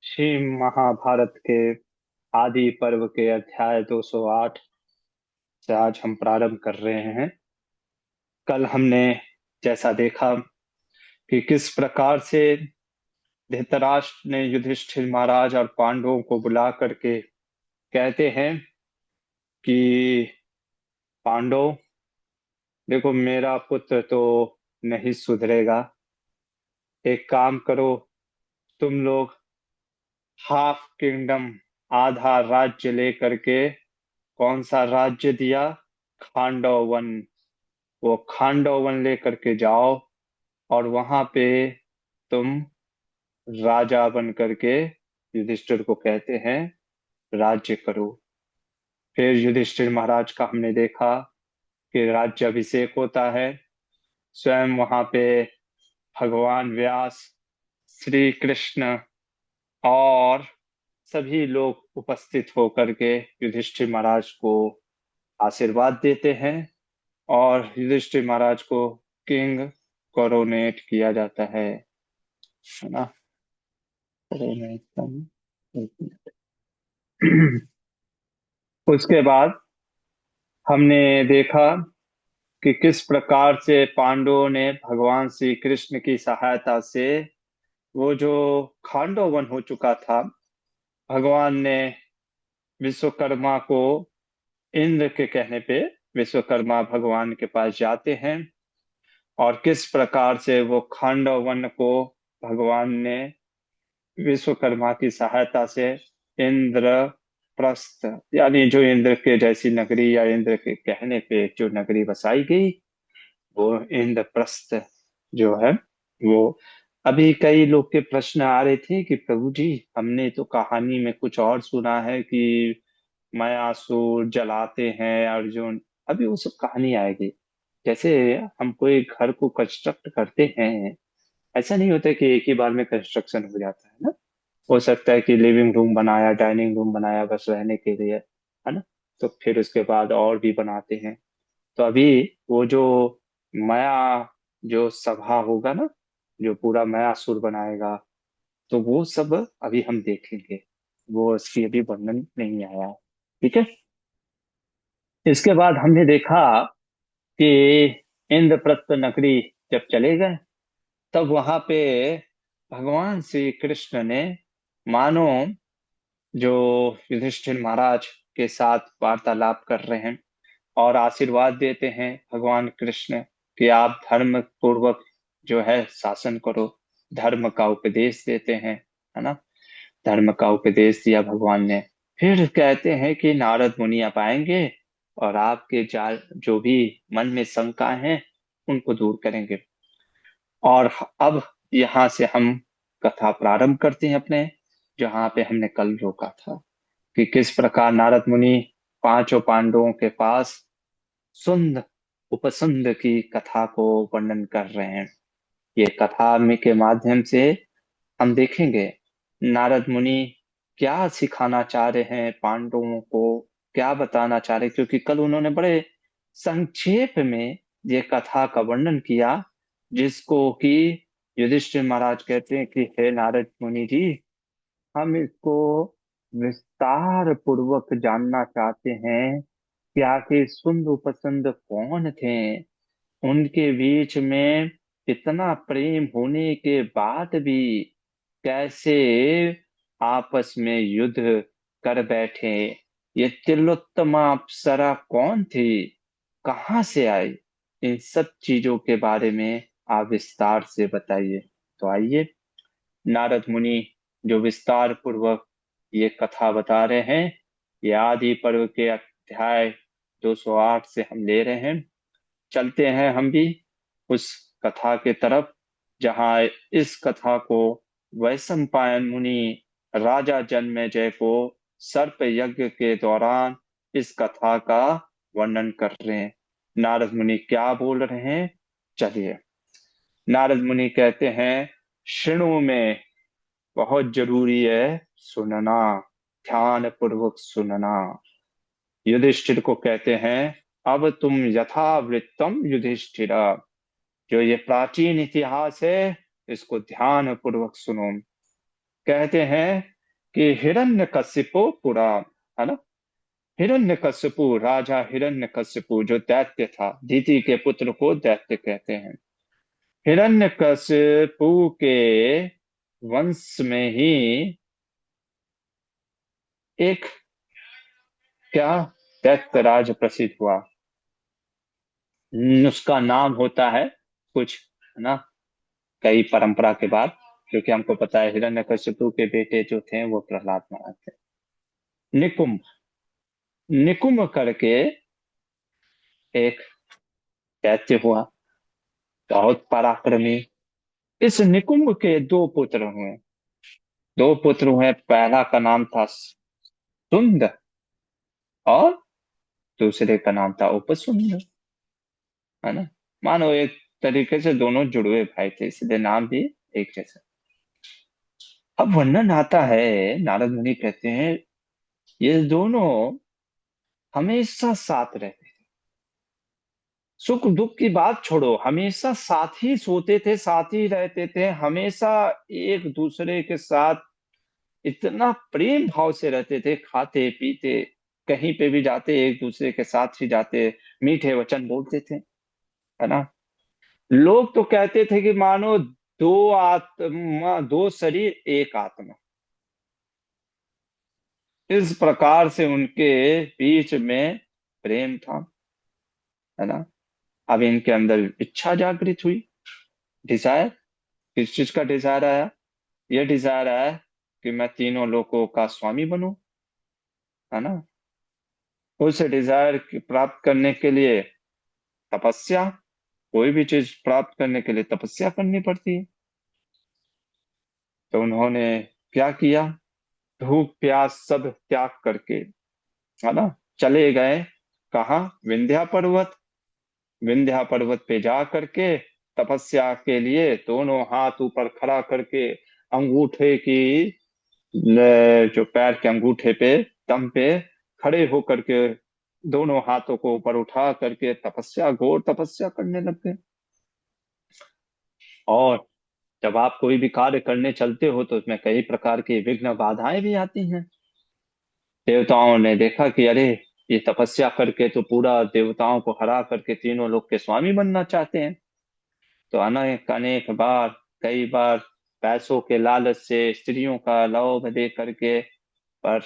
श्री महाभारत के आदि पर्व के अध्याय 208 से आज हम प्रारंभ कर रहे हैं। कल हमने जैसा देखा कि किस प्रकार से धृतराष्ट्र ने युधिष्ठिर महाराज और पांडवों को बुला करके कहते हैं कि पांडव, देखो मेरा पुत्र तो नहीं सुधरेगा। एक काम करो, तुम लोग हाफ किंगडम, आधा राज्य लेकर के, कौन सा राज्य दिया? खांडव वन। वो खांडव वन लेकर के जाओ और वहां पे तुम राजा बन करके युधिष्ठिर को कहते हैं राज्य करो। फिर युधिष्ठिर महाराज का हमने देखा कि राज्य अभिषेक होता है। स्वयं वहां पे भगवान व्यास, श्री कृष्ण और सभी लोग उपस्थित होकर के युधिष्ठिर महाराज को आशीर्वाद देते हैं और युधिष्ठिर महाराज को किंग कोरोनेट किया जाता है ना। कोरोनेट एक मिनट। उसके बाद हमने देखा कि किस प्रकार से पांडवों ने भगवान श्री कृष्ण की सहायता से वो जो खांडव वन हो चुका था, भगवान ने विश्वकर्मा को, इंद्र के कहने पे विश्वकर्मा भगवान के पास जाते हैं और किस प्रकार से वो खांडव वन को भगवान ने विश्वकर्मा की सहायता से इंद्रप्रस्थ, यानी जो इंद्र के जैसी नगरी या इंद्र के कहने पे जो नगरी बसाई गई, वो इंद्रप्रस्थ जो है वो। अभी कई लोग के प्रश्न आ रहे थे कि प्रभु जी, हमने तो कहानी में कुछ और सुना है कि मयासुर जलाते हैं अर्जुन। अभी वो सब कहानी आएगी। जैसे हम कोई घर को कंस्ट्रक्ट करते हैं, ऐसा नहीं होता कि एक ही बार में कंस्ट्रक्शन हो जाता है ना। हो सकता है कि लिविंग रूम बनाया, डाइनिंग रूम बनाया बस रहने के लिए, है ना। तो फिर उसके बाद और भी बनाते हैं। तो अभी वो जो माया, जो सभा होगा ना, जो पूरा माया सुर बनाएगा, तो वो सब अभी हम देखेंगे। वो इसकी अभी वर्णन नहीं आया है। ठीक है। इसके बाद हमने देखा कि इंद्रप्रस्थ नगरी जब चले गए, तब वहां पे भगवान श्री कृष्ण ने, मानो जो युधिष्ठिर महाराज के साथ वार्तालाप कर रहे हैं और आशीर्वाद देते हैं भगवान कृष्ण कि आप धर्म पूर्वक जो है शासन करो, धर्म का उपदेश देते हैं, है ना। धर्म का उपदेश दिया भगवान ने। फिर कहते हैं कि नारद मुनि आप आएंगे और आपके जो भी मन में शंका है उनको दूर करेंगे। और अब यहाँ से हम कथा प्रारंभ करते हैं अपने, जहाँ पे हमने कल रोका था कि किस प्रकार नारद मुनि पांचों पांडवों के पास सुंद उपसुंद की कथा को वर्णन कर रहे हैं। ये कथा में के माध्यम से हम देखेंगे नारद मुनि क्या सिखाना चाह रहे हैं पांडवों को, क्या बताना चाह रहे हैं, क्योंकि कल उन्होंने बड़े संक्षेप में ये कथा का वर्णन किया, जिसको कि युधिष्ठिर महाराज कहते हैं कि हे नारद मुनि जी, हम इसको विस्तार पूर्वक जानना चाहते हैं कि आखिर सुंद उपसुंद कौन थे। उनके बीच में इतना प्रेम होने के बाद भी कैसे आपस में युद्ध कर बैठे? ये तिलोत्तमा अप्सरा कौन थी, कहाँ से आई? इन सब चीजों के बारे में आप विस्तार से बताइए। तो आइए, नारद मुनि जो विस्तार पूर्वक ये कथा बता रहे हैं, ये आदि पर्व के अध्याय 208 से हम ले रहे हैं। चलते हैं हम भी उस कथा के तरफ, जहाँ इस कथा को वैशंपायन मुनि राजा जन्मेजय को सर्प यज्ञ के दौरान इस कथा का वर्णन कर रहे हैं। नारद मुनि क्या बोल रहे हैं, चलिए। नारद मुनि कहते हैं, शृणु में, बहुत जरूरी है सुनना, ध्यान पूर्वक सुनना। युधिष्ठिर को कहते हैं, अब तुम यथावृत्तम युधिष्ठिर, जो ये प्राचीन इतिहास है इसको ध्यान पूर्वक सुनो। कहते हैं कि हिरण्यकशिपु पुराण, है ना। हिरण्यकशिपु, राजा हिरण्यकशिपु जो दैत्य था, दीति के पुत्र को दैत्य कहते हैं। हिरण्यकशिपु के वंश में ही एक क्या दैत्य राज प्रसिद्ध हुआ। उसका नाम होता है कुछ, है ना, कई परंपरा के बाद, क्योंकि हमको पता है हिरण्यकशिपु के बेटे जो थे वो प्रहलाद महाराज थे। निकुंभ, निकुंभ करके एक दैत्य हुआ, बहुत पराक्रमी। इस निकुंभ के दो पुत्र हुए। दो पुत्र हुए, पहला का नाम था सुंद, और दूसरे का नाम था उपसुंद, है ना। मानो एक तरीके से दोनों जुड़वे भाई थे, इसलिए नाम भी एक जैसा। अब वर्णन आता है, नारद मुनि कहते हैं ये दोनों हमेशा साथ रहते, सुख दुख की बात छोड़ो, हमेशा साथ ही सोते थे, साथ ही रहते थे, हमेशा एक दूसरे के साथ इतना प्रेम भाव से रहते थे, खाते पीते कहीं पे भी जाते एक दूसरे के साथ ही जाते, मीठे वचन बोलते थे, है ना। लोग तो कहते थे कि मानो दो आत्मा, दो शरीर एक आत्मा, इस प्रकार से उनके बीच में प्रेम था, है ना। अब इनके अंदर इच्छा जागृत हुई, डिजायर। किस चीज का डिजायर आया? ये डिजायर आया कि मैं तीनों लोगों का स्वामी बनूं, है ना। उस डिजायर प्राप्त करने के लिए तपस्या, कोई भी चीज प्राप्त करने के लिए तपस्या करनी पड़ती है। तो उन्होंने क्या किया? भूख प्यास सब त्याग करके, है ना, चले गए कहाँ? विंध्या पर्वत। विंध्या पर्वत पे जा करके तपस्या के लिए दोनों हाथ ऊपर खड़ा करके, अंगूठे की जो पैर के अंगूठे पे, दम पे खड़े होकर के दोनों हाथों को ऊपर उठा करके तपस्या, घोर तपस्या करने लग गए। और जब आप कोई भी कार्य करने चलते हो तो उसमें कई प्रकार की विघ्न बाधाएं भी आती हैं। देवताओं ने देखा कि अरे, ये तपस्या करके तो पूरा देवताओं को हरा करके तीनों लोग के स्वामी बनना चाहते हैं। तो अनेक अनेक बार, कई बार पैसों के लालच से, स्त्रियों का लोभ दे करके, पर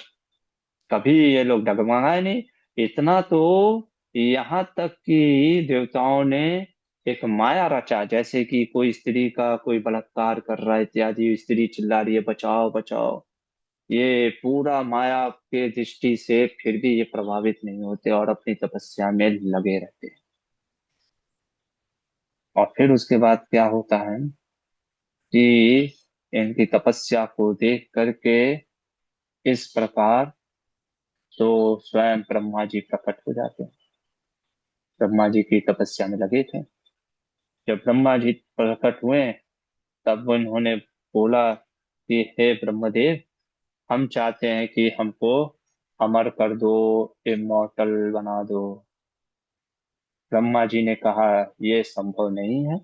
कभी ये लोग डगमगाए नहीं। इतना तो, यहाँ तक कि देवताओं ने एक माया रचा, जैसे कि कोई स्त्री का कोई बलात्कार कर रहा है इत्यादि, स्त्री चिल्ला रही है बचाओ बचाओ, ये पूरा माया के दृष्टि से फिर भी ये प्रभावित नहीं होते और अपनी तपस्या में लगे रहते हैं। और फिर उसके बाद क्या होता है कि इनकी तपस्या को देख करके इस प्रकार तो स्वयं ब्रह्मा जी प्रकट हो जाते हैं। ब्रह्मा जी की तपस्या में लगे थे। जब ब्रह्मा जी प्रकट हुए, तब उन्होंने बोला कि हे ब्रह्मदेव, हम चाहते हैं कि हमको अमर कर दो, इमॉर्टल बना दो। ब्रह्मा जी ने कहा ये संभव नहीं है,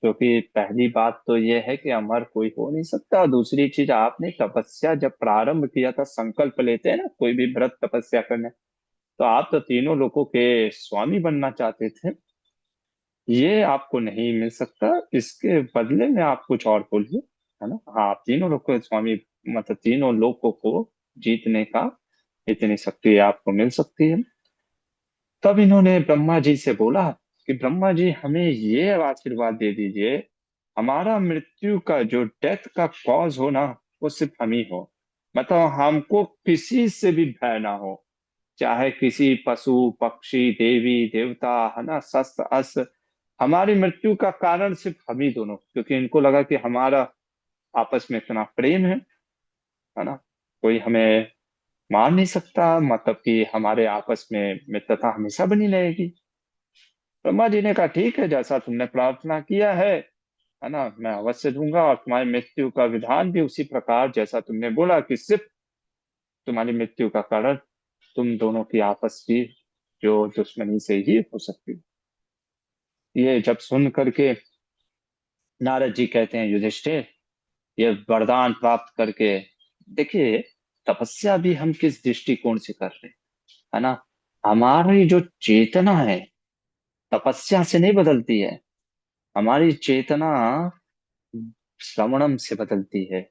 क्योंकि पहली बात तो ये है कि अमर कोई हो नहीं सकता, और दूसरी चीज, आपने तपस्या जब प्रारंभ किया था, संकल्प लेते हैं ना कोई भी व्रत तपस्या करने, तो आप तो तीनों लोगों के स्वामी बनना चाहते थे। ये आपको नहीं मिल सकता, इसके बदले में आप कुछ और बोलिए, है ना। हाँ, आप तीनों लोग को स्वामी, मतलब तीनों लोगों को जीतने का इतनी शक्ति आपको मिल सकती है। तब इन्होंने ब्रह्मा जी से बोला कि ब्रह्मा जी, हमें ये आशीर्वाद दे दीजिए, हमारा मृत्यु का जो डेथ का कॉज हो ना, वो सिर्फ हम ही हो। मतलब हमको किसी से भी भय ना हो, चाहे किसी पशु पक्षी देवी देवता, है ना, शस्त्र अस्त्र, हमारी मृत्यु का कारण सिर्फ हम ही दोनों, क्योंकि इनको लगा कि हमारा आपस में इतना प्रेम है ना, कोई हमें मार नहीं सकता, मतलब कि हमारे आपस में मित्रता हमेशा बनी रहेगी। ब्रह्मा जी ने कहा ठीक है, जैसा तुमने प्रार्थना किया है ना, मैं अवश्य दूंगा, और तुम्हारी मृत्यु का विधान भी उसी प्रकार जैसा तुमने बोला कि सिर्फ तुम्हारी मृत्यु का कारण तुम दोनों की आपस की जो दुश्मनी से ही हो सकती है। ये जब सुन करके नारद जी कहते हैं युधिष्ठिर, ये वरदान प्राप्त करके देखिए, तपस्या भी हम किस दृष्टिकोण से कर रहे हैं, है ना। हमारी जो चेतना है तपस्या से नहीं बदलती है, हमारी चेतना श्रवणम से बदलती है।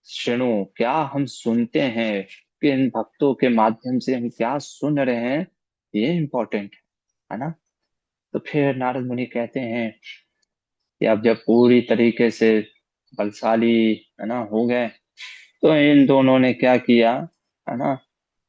सुनो, क्या हम सुनते हैं, किन भक्तों के माध्यम से हम क्या सुन रहे हैं, ये इम्पोर्टेंट है ना। तो फिर नारद मुनि कहते हैं कि अब जब पूरी तरीके से बलशाली, है ना, हो गए, तो इन दोनों ने क्या किया, है ना,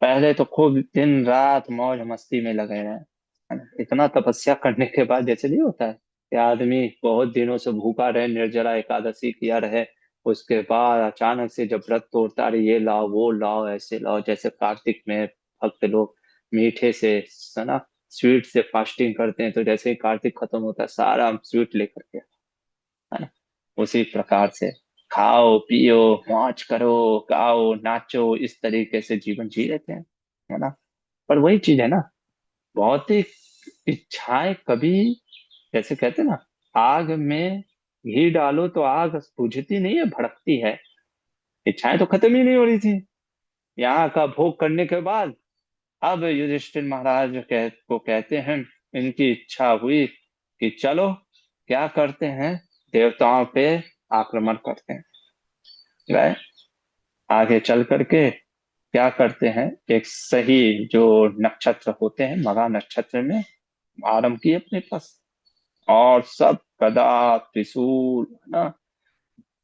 पहले तो खूब दिन रात मौज मस्ती में लगे रहे, है ना। इतना तपस्या करने के बाद जैसे नहीं होता है कि आदमी बहुत दिनों से भूखा रहे, निर्जला एकादशी किया रहे, उसके बाद अचानक से जब व्रत तोड़ता, अरे ये लाओ वो लाओ ऐसे लाओ, जैसे कार्तिक में भक्त लोग मीठे से, है ना, स्वीट से फास्टिंग करते हैं, तो जैसे ही कार्तिक खत्म होता है सारा स्वीट लेकर के, है ना, उसी प्रकार से खाओ पियो मौज करो, गाओ नाचो, इस तरीके से जीवन जी लेते हैं, है ना। पर वही चीज है ना, भौतिक इच्छाएं कभी, जैसे कहते हैं ना, आग में घी डालो तो आग बुझती नहीं है, भड़कती है। इच्छाएं तो खत्म ही नहीं हो रही थी यहाँ का भोग करने के बाद। अब युधिष्ठिर महाराज को कहते हैं, इनकी इच्छा हुई कि चलो क्या करते हैं, देवताओं पे आक्रमण करते हैं। गए, आगे चल करके क्या करते हैं, एक सही जो नक्षत्र होते हैं मगा नक्षत्र में आरंभ किए अपने पास, और सब गदा त्रिशूल, है ना,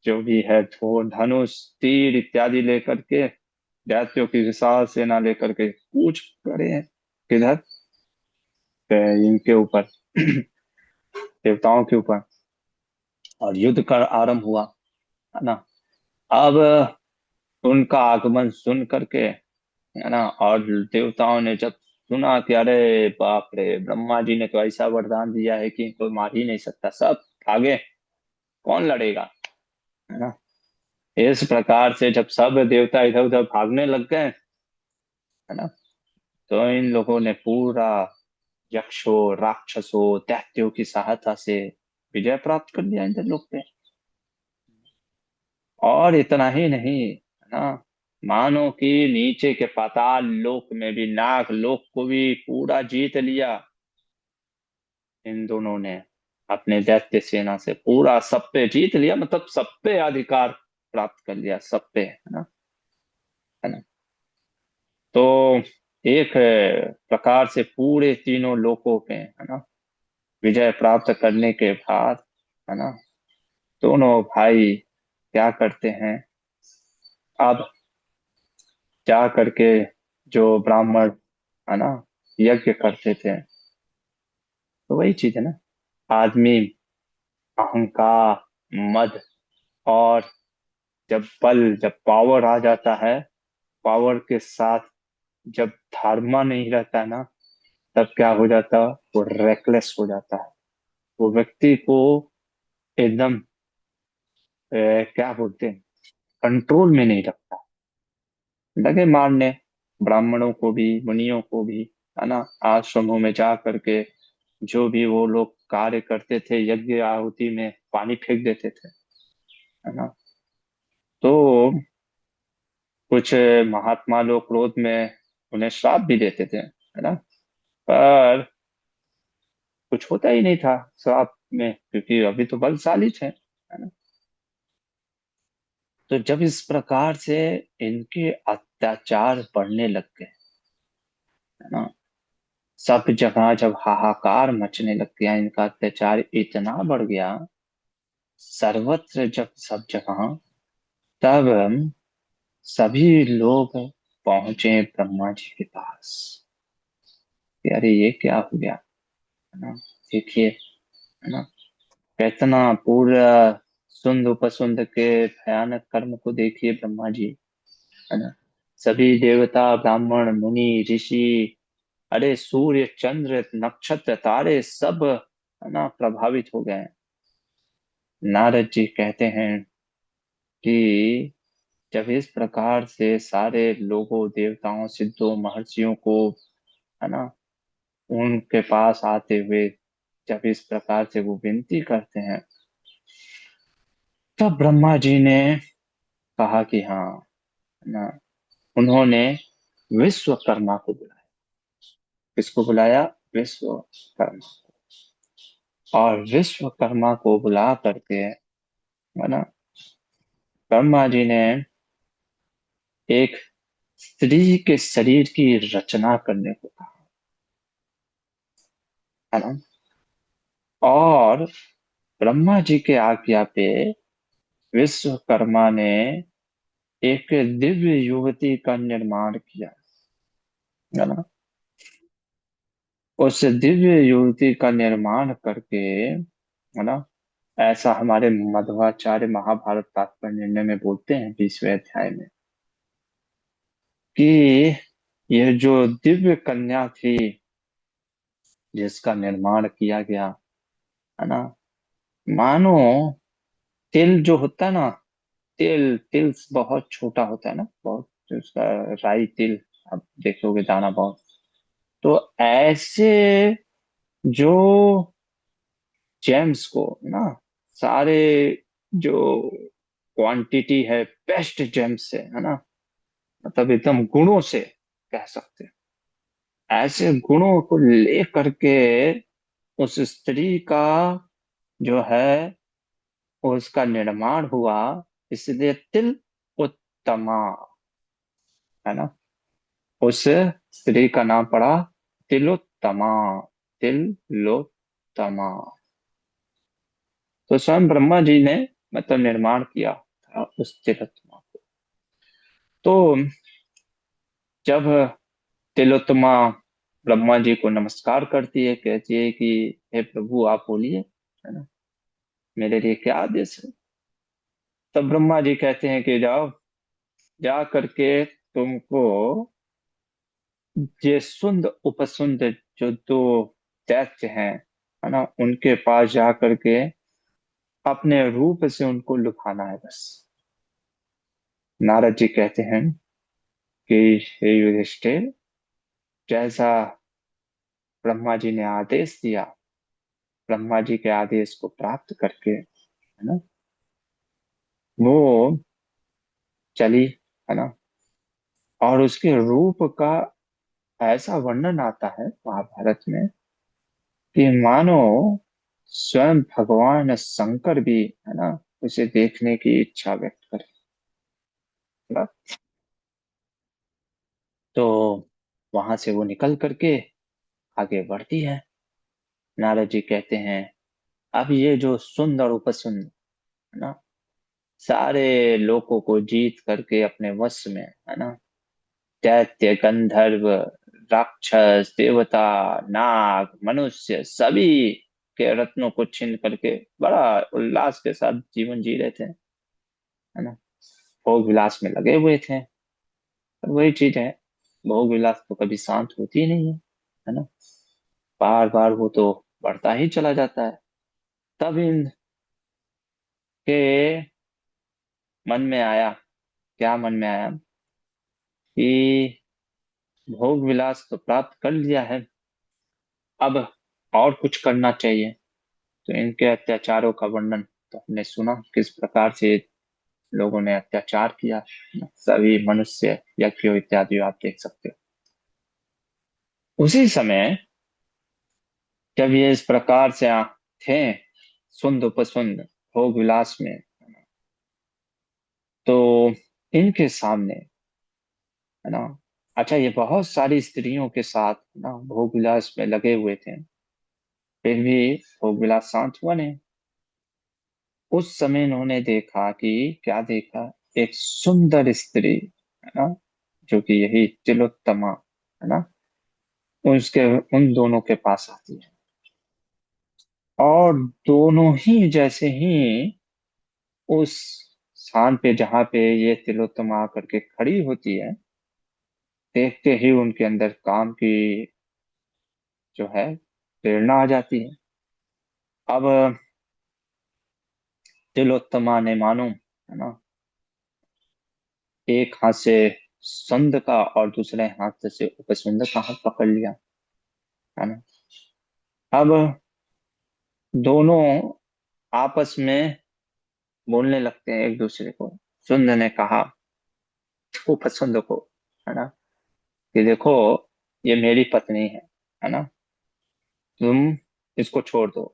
जो भी है धनुष तीर इत्यादि लेकर के, दैत्यों की विशाल सेना लेकर के कूच पड़े हैं, किधर, इनके ऊपर देवताओं के ऊपर, और युद्ध का आरंभ हुआ, है ना। अब उनका आगमन सुन करके, है ना, और देवताओं ने जब सुना कि अरे बाप रे, ब्रह्मा जी ने तो ऐसा वरदान दिया है कि कोई मार ही नहीं सकता, सब भागे, कौन लड़ेगा, है ना। इस प्रकार से जब सब देवता इधर उधर भागने लग गए, है ना, तो इन लोगों ने पूरा यक्षों राक्षसों दैत्यों की सहायता से विजय प्राप्त कर लिया इंद्र लोक पे। और इतना ही नहीं, है ना, मानो कि नीचे के पाताल लोक में भी, नाग लोक को भी पूरा जीत लिया इन दोनों ने, अपने दैत्य सेना से पूरा सब पे जीत लिया, मतलब सब पे अधिकार प्राप्त कर लिया, सब पे, है ना, है ना। तो एक प्रकार से पूरे तीनों लोकों पे, है ना, विजय प्राप्त करने के बाद, है ना, दोनों भाई क्या करते हैं, अब जा करके जो ब्राह्मण, है ना, यज्ञ करते थे, तो वही चीज है ना, आदमी अहंकार, मद, और जब पावर आ जाता है, पावर के साथ जब धर्म नहीं रहता है ना, तब क्या हो जाता है, वो रेकलेस हो जाता है, वो व्यक्ति को एकदम क्या बोलते हैं, कंट्रोल में नहीं रखता, लगे मारने ब्राह्मणों को भी मुनियों को भी, है ना, आश्रमों में जा करके जो भी वो लोग कार्य करते थे, यज्ञ आहुति में पानी फेंक देते थे, है ना। तो कुछ महात्मा लोग क्रोध में उन्हें श्राप भी देते थे, है ना, पर कुछ होता ही नहीं था श्राप में, क्योंकि अभी तो बलशाली थे, है ना। तो जब इस प्रकार से इनके अत्याचार बढ़ने लग गए, है ना, सब जगह जब हाहाकार मचने लग गया, इनका अत्याचार इतना बढ़ गया सर्वत्र, जब सब जगह, तब सभी लोग पहुंचे ब्रह्मा जी के पास कि अरे ये क्या हो गया, है ना, देखिए, है ना, कितना पूरा सुंद उपसुंद के भयानक कर्म को देखिए ब्रह्मा जी, है ना। सभी देवता ब्राह्मण मुनि ऋषि, अरे सूर्य चंद्र नक्षत्र तारे सब, है ना, प्रभावित हो गए हैं। नारद जी कहते हैं कि जब इस प्रकार से सारे लोगों देवताओं सिद्धों महर्षियों को, है ना, उनके पास आते हुए जब इस प्रकार से वो विनती करते हैं, तब ब्रह्मा जी ने कहा कि हाँ, ना, उन्होंने विश्वकर्मा को बुलाया। किसको बुलाया? विश्वकर्मा। और विश्वकर्मा को बुला करके, है ना, ब्रह्मा जी ने एक स्त्री के शरीर की रचना करने को कहा, है ना। और ब्रह्मा जी के आज्ञा पे विश्वकर्मा ने एक दिव्य युवती का निर्माण किया, है ना। उस दिव्य युवती का निर्माण करके, है ना, ऐसा हमारे मध्वाचार्य महाभारत तात्पर्य निर्णय में बोलते हैं 20वें अध्याय में कि यह जो दिव्य कन्या थी जिसका निर्माण किया गया, है ना, मानो तिल जो होता है ना, तिल तिल बहुत छोटा होता है ना, बहुत जो उसका राई तिल, आप देखोगे दाना बहुत, तो ऐसे जो जेम्स को ना, सारे जो क्वांटिटी है बेस्ट जेम्स से, है ना, मतलब एकदम गुणों से कह सकते हैं, ऐसे गुणों को ले करके उस स्त्री का जो है उसका निर्माण हुआ, इसलिए तिल उत्तमा, है ना, उस स्त्री का नाम पड़ा तिलोत्तमा। तिलोत्तमा। तो स्वयं ब्रह्मा जी ने मतलब निर्माण किया था उस तिलोत्तमा को। तो जब तिलोत्तमा ब्रह्मा जी को नमस्कार करती है, कहती है कि हे प्रभु आप बोलिए, है ना, मेरे लिए क्या आदेश है। तब ब्रह्मा जी कहते हैं कि जाओ, जा करके तुमको ये सुंद उपसुंद जो दो दैत्य हैं, है ना, उनके पास जा करके अपने रूप से उनको लुभाना है बस। नारद जी कहते हैं कि हे युधिष्ठिर, जैसा ब्रह्मा जी ने आदेश दिया, ब्रह्मा जी के आदेश को प्राप्त करके, है ना, वो चली, है ना, और उसके रूप का ऐसा वर्णन आता है महाभारत में कि मानो स्वयं भगवान शंकर भी, है ना, उसे देखने की इच्छा व्यक्त करे, है ना? तो वहां से वो निकल करके आगे बढ़ती है। नारद जी कहते हैं अब ये जो सुंदर उपसुंद, है ना, सारे लोगों को जीत करके अपने वश में, है ना, दैत्य गंधर्व राक्षस देवता नाग मनुष्य सभी के रत्नों को छीन करके बड़ा उल्लास के साथ जीवन जी रहे थे, है ना, भोग विलास में लगे हुए थे। पर वही चीज है, भोग विलास तो कभी शांत होती ही नहीं है ना, बार बार वो तो बढ़ता ही चला जाता है। तब इनके मन में आया, क्या मन में आया कि भोग विलास तो प्राप्त कर लिया है, अब और कुछ करना चाहिए। तो इनके अत्याचारों का वर्णन तो हमने सुना, किस प्रकार से लोगों ने अत्याचार किया, सभी मनुष्य यज्ञ इत्यादि आप देख सकते हो। उसी समय जब ये इस प्रकार से थे सुंद उपसुंद भोग विलास में, तो इनके सामने, है ना, अच्छा ये बहुत सारी स्त्रियों के साथ ना भोग विलास में लगे हुए थे, फिर भी भोग विलास शांत हुआ नहीं। उस समय इन्होंने देखा कि क्या देखा, एक सुंदर स्त्री, है ना, जो कि यही तिलोत्तमा, है ना, उसके उन दोनों के पास आती है। और दोनों ही जैसे ही उस स्थान पे जहाँ पे ये तिलोत्तमा आकर के खड़ी होती है, देखते ही उनके अंदर काम की जो है प्रेरणा आ जाती है। अब तिलोत्तमा ने मानो, है ना, एक हाथ से संद का और दूसरे हाथ से उपसुंद का हाथ पकड़ लिया, है ना। अब दोनों आपस में बोलने लगते हैं एक दूसरे को। सुंद ने कहा उपसुंद को, है ना, कि देखो ये मेरी पत्नी है ना, तुम इसको छोड़ दो,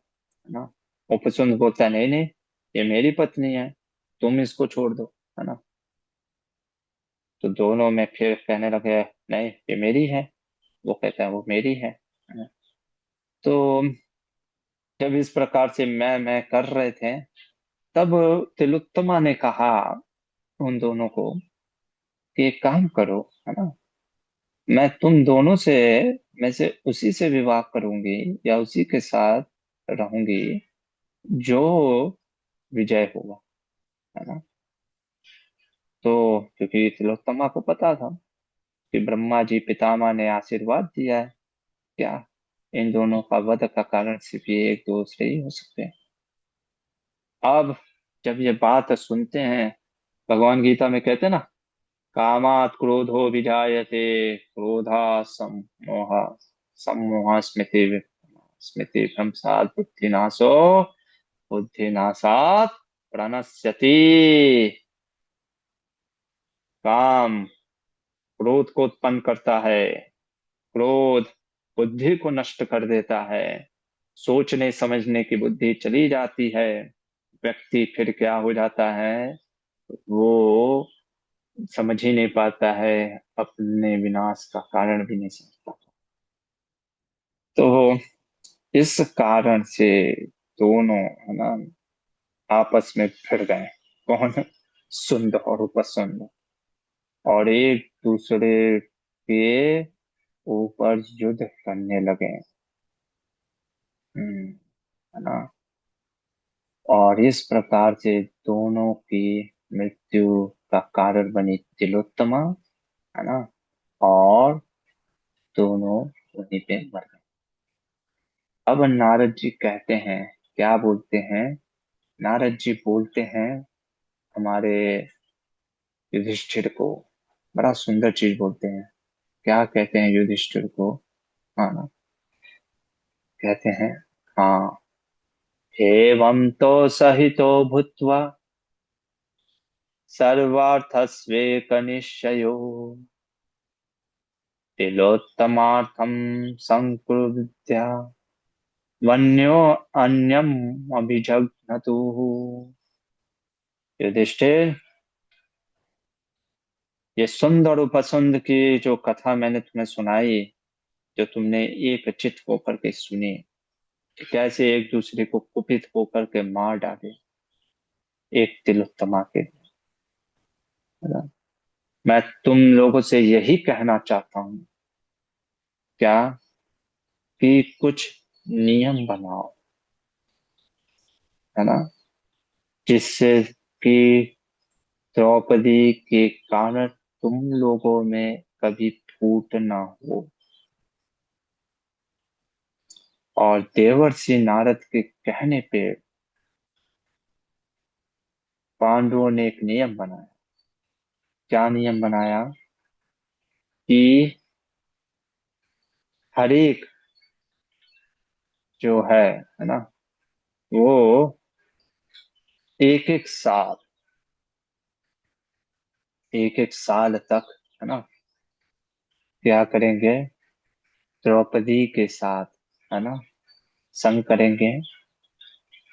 है ना। उपसुंद बोलता है नहीं नहीं, ये मेरी पत्नी है, तुम इसको छोड़ दो, है ना। तो दोनों में फिर कहने लगे नहीं ये मेरी है, वो कहता है वो मेरी है ना? तो जब इस प्रकार से मैं कर रहे थे, तब तिलोत्तमा ने कहा उन दोनों को कि एक काम करो, है ना, मैं तुम दोनों से में से उसी से विवाह करूंगी या उसी के साथ रहूंगी जो विजय होगा, है ना। तो क्योंकि तिलोत्तमा को पता था कि ब्रह्मा जी पितामह ने आशीर्वाद दिया है, क्या इन दोनों का वध का कारण सिर्फ ये एक दूसरे ही हो सकते हैं। अब जब ये बात सुनते हैं, भगवान गीता में कहते हैं ना, कामात् क्रोधो विजायते, क्रोधा सम्मोह, सम्मोह स्मृति, स्मृति भ्रंशात् बुद्धिनाशो, बुद्धिनाशात् प्रणश्यति। काम क्रोध को उत्पन्न करता है, क्रोध बुद्धि को नष्ट कर देता है, सोचने समझने की बुद्धि चली जाती है, व्यक्ति फिर क्या हो जाता है, वो समझ ही नहीं पाता है, अपने विनाश का कारण भी नहीं समझ पाता। तो इस कारण से दोनों, है ना, आपस में भिड़ गए। कौन? सुंद और उपसुंद। और एक दूसरे के ऊपर युद्ध करने लगे। है ना। और इस प्रकार से दोनों की मृत्यु का कारण बनी तिलोत्तमा, है ना। और दोनों वहीं पे मर गए। अब नारद जी कहते हैं, क्या बोलते हैं? नारद जी बोलते हैं हमारे युधिष्ठिर को, बड़ा सुंदर चीज बोलते हैं। क्या कहते हैं युधिष्ठिर को? हाँ ना, कहते हैं, हाँ, एवं तो सहितो भूत्वा सर्वार्थस्वेक निश्चयो, तिलोत्तमार्थं संक्रुद्ध्या वन्यो अन्यम अभिजग्नतु। युधिष्ठिर, ये सुंदर उपसुंद की जो कथा मैंने तुम्हें सुनाई, जो तुमने एक चित्त होकर के सुनी, कि कैसे एक दूसरे को कुपित होकर के मार डाले एक तिलोत्तमा के लिए, है ना? मैं तुम लोगों से यही कहना चाहता हूँ, क्या, कि कुछ नियम बनाओ, है ना, जिससे कि द्रौपदी के कारण तुम लोगों में कभी फूट ना हो। और देवर्षि नारद के कहने पे पांडवों ने एक नियम बनाया। क्या नियम बनाया? कि हर एक जो है ना, वो एक एक साल, एक एक साल तक, है ना, क्या करेंगे? द्रौपदी के साथ, है ना, संग करेंगे।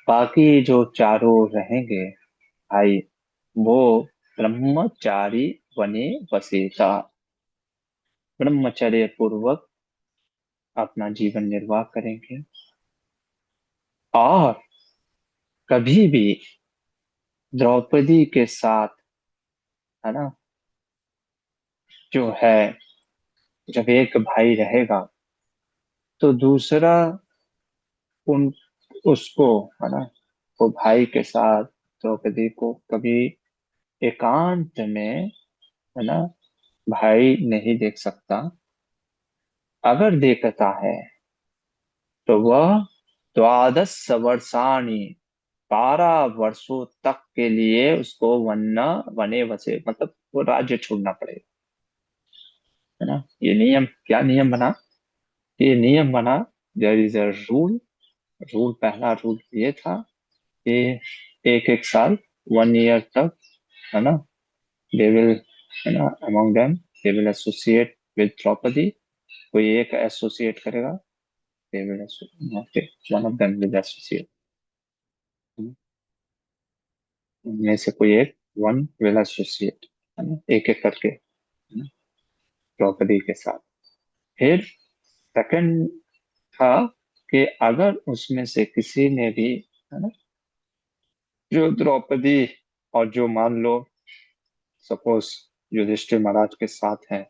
बाकी जो चारों रहेंगे भाई, वो ब्रह्मचारी बने बसेगा, ब्रह्मचर्य पूर्वक अपना जीवन निर्वाह करेंगे। और कभी भी द्रौपदी के साथ, है ना, जो है, जब एक भाई रहेगा तो दूसरा उन उसको, है ना, वो भाई के साथ द्रौपदी को कभी एकांत में, है ना, भाई नहीं देख सकता। अगर देखता है तो वह द्वादश वर्षाणी, 12 वर्षों तक के लिए उसको वने वसे, मतलब वो राज्य छोड़ना पड़ेगा, है ना। ये नियम, क्या नियम बना? ये नियम बना, there is a rule. Rule, पहला रूल ये था कि एक एक साल 1 ईयर तक, है ना, दे विल, है ना, among them they will associate with Draupadi. कोई एक एसोसिएट करेगा, they will associate, one of them will associate, उनमें से कोई एक, वन विल एसोसिएट, है ना, एक एक करके, है ना, द्रौपदी के साथ। फिर सेकंड था कि अगर उसमें से किसी ने भी, है ना, जो द्रौपदी और जो मान लो सपोज युधिष्ठिर महाराज के साथ है,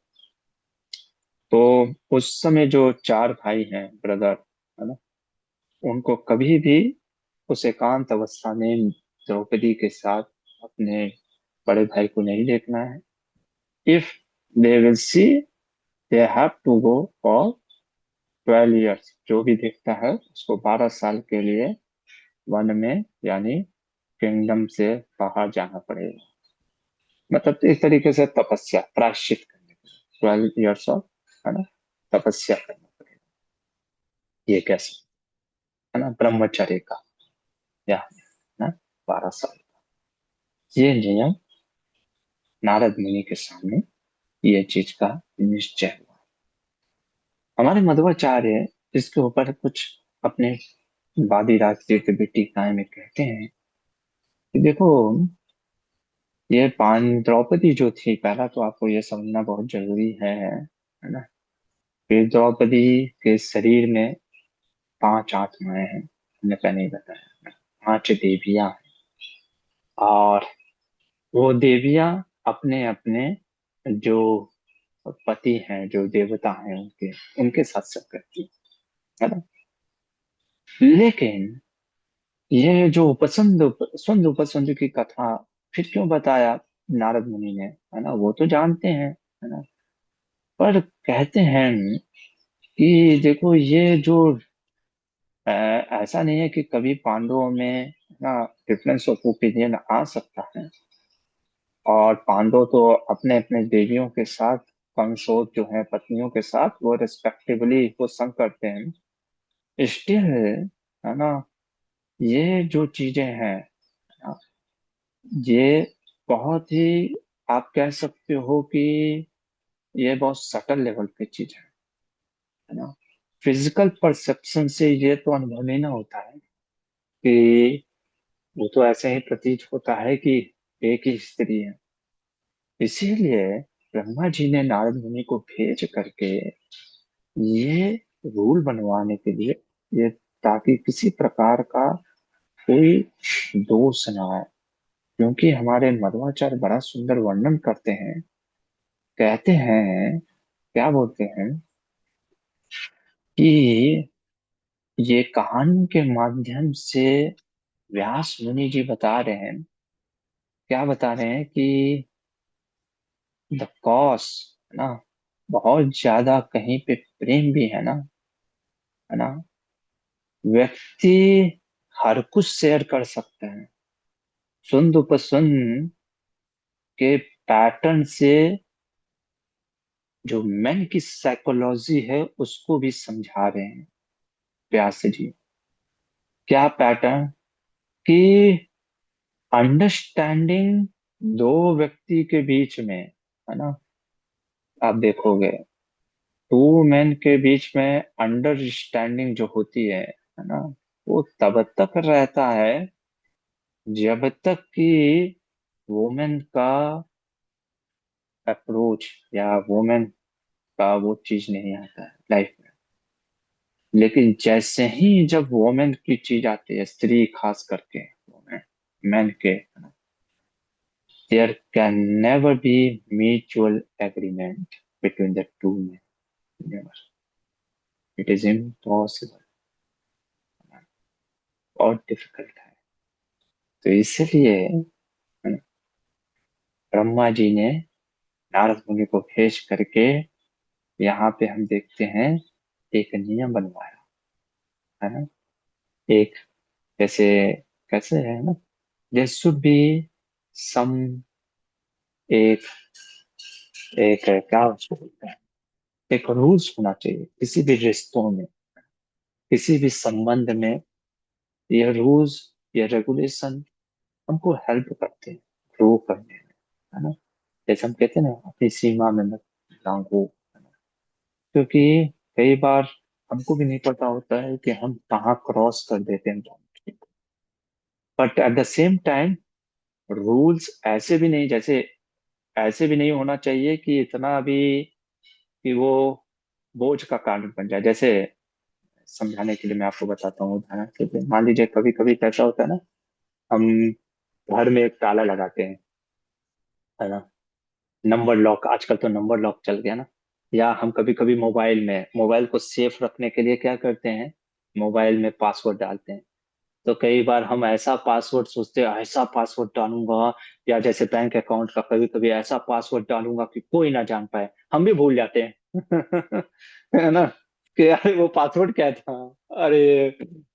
तो उस समय जो चार भाई हैं ब्रदर, है ना, उनको कभी भी उस एकांत अवस्था में द्रौपदी के साथ अपने बड़े भाई को नहीं देखना है। If they will see, they have to go for 12 years. जो भी देखता है उसको 12 साल के लिए वन में, यानी किंगडम से बाहर जाना पड़ेगा। मतलब एक तरीके से तपस्या, प्रायश्चित करने के लिए 12 ईयर्स ऑफ, है ना, तपस्या करना पड़ेगा, ये कैसे, है ना, ब्रह्मचर्य का, या, है ना, 12 साल, ये नियम नारद मुनि के सामने ये चीज का निश्चय हुआ। हमारे मध्वाचार्य इसके ऊपर कुछ अपने वादी राजनीति की टीकाएं में कहते हैं कि देखो, ये पान द्रौपदी जो थी, पहला तो आपको ये समझना बहुत जरूरी है ना, कि द्रौपदी के शरीर में 5 आत्माएं हैं, हमने पहले ही बताया, 5 देवियां हैं। और वो देवियां अपने अपने जो पति हैं, जो देवता हैं, उनके उनके साथ सब करती है ना। लेकिन ये जो उपसंद स्वंद उपसंद की कथा फिर क्यों बताया नारद मुनि ने, है ना, वो तो जानते हैं, है ना, पर कहते हैं कि देखो ये जो ऐसा नहीं है कि कभी पांडवों में ना डिफरेंस ऑफ ओपिनियन आ सकता है, और पांडव तो अपने अपने देवियों के साथ, कंसोर्ट जो है पत्नियों के साथ, वो रिस्पेक्टिवली वो संग करते हैं। स्टिल, है ना, ये जो चीजें हैं ना, ये बहुत ही, आप कह सकते हो कि ये बहुत सटल लेवल की चीज है ना। फिजिकल परसेप्शन से ये तो अनुभव नहीं ना होता है कि, वो तो ऐसे ही प्रतीत होता है कि एक ही स्त्री है। इसीलिए ब्रह्मा जी ने नारद मुनि को भेज करके ये रूल बनवाने के लिए, ये, ताकि किसी प्रकार का कोई दोष ना आए। क्योंकि हमारे मध्वाचार्य बड़ा सुंदर वर्णन करते हैं, कहते हैं, क्या बोलते हैं कि ये कहानी के माध्यम से व्यास मुनि जी बता रहे हैं, क्या बता रहे हैं कि द कॉज, है ना, बहुत ज्यादा कहीं पे प्रेम भी है ना, व्यक्ति हर कुछ शेयर कर सकते हैं, सुंद उपसुंद के पैटर्न से, जो मैन की साइकोलॉजी है उसको भी समझा रहे हैं व्यास जी। क्या पैटर्न, कि अंडरस्टैंडिंग दो व्यक्ति के बीच में, है ना, आप देखोगे टू मैन के बीच में अंडरस्टैंडिंग जो होती है ना, वो तब तक रहता है जब तक कि वुमेन का अप्रोच या वुमेन का वो चीज नहीं आता है लाइफ में। लेकिन जैसे ही जब वुमेन की चीज आती है, स्त्री खास करके वुमेन, मैन के, there can never be mutual agreement between the two men. Never. It is impossible और डिफिकल्ट है। तो इसलिए, है ना, ब्रह्मा जी ने नारद मुनि को भेज करके यहाँ पे हम देखते हैं एक नियम बनवाया, है ना, एक, जैसे, कैसे है ना, देयर शुड बी सम, एक, एक क्या उसको बोलते हैं, एक रूल्स होना चाहिए किसी भी रिश्तों में, किसी भी संबंध में। ये रूल्स, ये रेगुलेशन हमको हेल्प करते हैं ग्रो करने में, है ना। जैसे हम कहते हैं ना, अपनी सीमा में मत लांघो, है ना। क्योंकि कई बार हमको भी नहीं पता होता है कि हम कहाँ क्रॉस कर देते हैं boundary. But at the same time rules ऐसे भी नहीं, जैसे ऐसे भी नहीं होना चाहिए कि इतना भी कि वो बोझ का कारण बन जाए। जैसे समझाने के लिए मैं आपको बताता हूँ उदाहरण के लिए, मान लीजिए कभी कभी कैसा होता है ना, हम घर में एक ताला लगाते हैं, है ना। नंबर लॉक, आजकल तो नंबर लॉक चल गया ना। या हम कभी कभी मोबाइल को सेफ रखने के लिए क्या करते हैं, मोबाइल में पासवर्ड डालते हैं। तो कई बार हम ऐसा पासवर्ड सोचते हैं, ऐसा पासवर्ड डालूंगा, या जैसे बैंक अकाउंट का कभी कभी ऐसा पासवर्ड डालूंगा कि कोई ना जान पाए, हम भी भूल जाते हैं है ना, कि अरे वो पासवर्ड क्या था। अरे,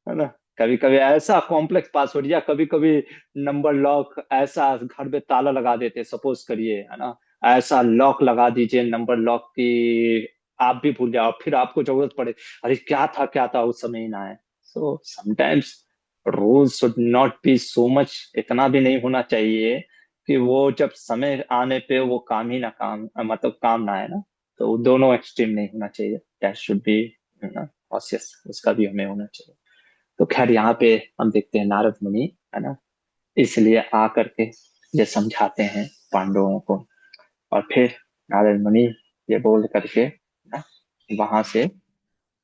है ना। कभी कभी ऐसा कॉम्प्लेक्स पासवर्ड, या कभी कभी नंबर लॉक ऐसा घर में ताला लगा देते, सपोज करिए, है ना। ऐसा लॉक लगा दीजिए नंबर लॉक की, आप भी भूल जाओ, फिर आपको जरूरत पड़े, अरे क्या था उस समय ही ना है। So sometimes rules should not be so much, इतना भी नहीं होना चाहिए कि वो जब समय आने पे वो काम ही ना काम, मतलब काम ना आए ना। तो दोनों एक्सट्रीम नहीं होना चाहिए, दैट शुड बी ना कॉशियस, उसका भी हमें होना चाहिए। तो खैर यहाँ पे हम देखते हैं नारद मुनि, है ना, इसलिए आ करके ये समझाते हैं पांडवों को। और फिर नारद मुनि ये बोल करके ना वहां से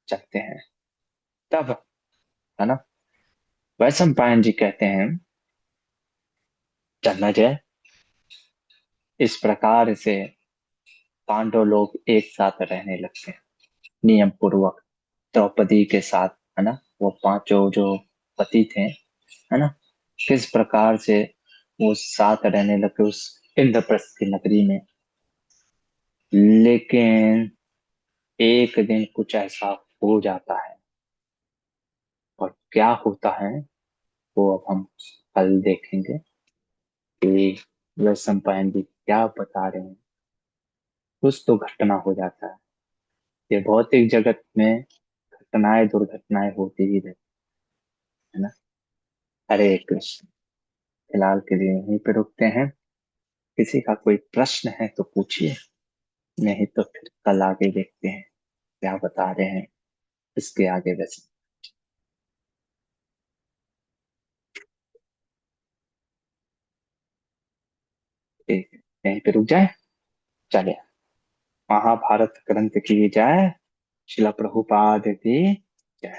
चलते हैं। तब, है ना, वैशंपायन जी कहते हैं, जन्मेजय, इस प्रकार से पांडव लोग एक साथ रहने लगते हैं नियम पूर्वक, द्रौपदी के साथ, है ना। वो पांचों जो पति थे, है ना, किस प्रकार से वो साथ रहने लगे उस इंद्रप्रस्थ की नगरी में। लेकिन एक दिन कुछ ऐसा हो जाता है, और क्या होता है वो अब हम कल देखेंगे कि वह सम्पायन जी क्या बता रहे हैं। कुछ तो घटना हो जाता है। ये भौतिक जगत में घटनाएं दुर्घटनाएं होती ही रहती है ना। हरे कृष्ण। फिलहाल के लिए यहीं पे रुकते हैं। किसी का कोई प्रश्न है तो पूछिए, नहीं तो फिर कल आगे देखते हैं क्या बता रहे हैं इसके आगे। वैसे ठीक है, यहीं पे रुक जाए। चलिए, महाभारत ग्रंथ की जय। शिला प्रभुपाद की